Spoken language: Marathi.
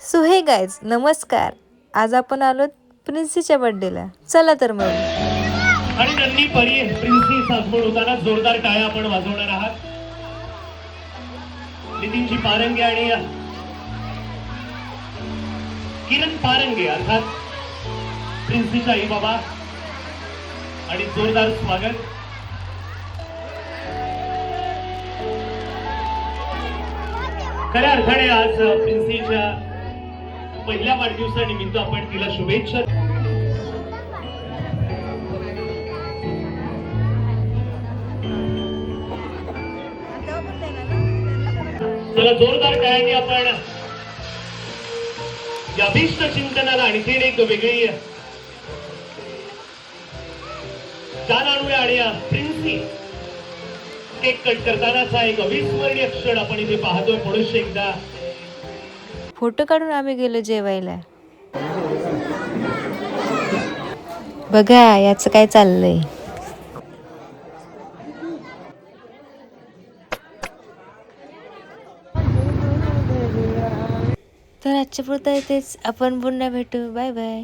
सो हे गाईज नमस्कार. आज आपण आलो प्रिन्सीच्या बर्थडेला. चला तर मग. आणि नन्ही परी प्रिन्सी सासबोड होताना जोरदार टाळ्या आपण वाजवणार आहात. नितीनजी पारंगे आणि किरण पारंगे अर्थात प्रिन्सीच्या आई बाबा आणि जोरदार स्वागत. खऱ्या अर्थाने आज प्रिन्सीच्या पहिल्या वाढदिवसानिमित्त आपण तिला शुभेच्छा. चला जोरदार टाळ्यांनी आपण या अभिष्ट चिंतनाला आणखीन एक वेगळी जाण आणूया. आणि प्रिन्सी केक कट करतानाचा एक अविस्मरणीय क्षण आपण इथे पाहतोय. पुरुष एकदा फोटो काढून आम्ही गेलो जेवायला. बघा याचं काय चाललंय. तर आजच्या पुरतं इथेच. आपण पुन्हा भेटू. Bye bye.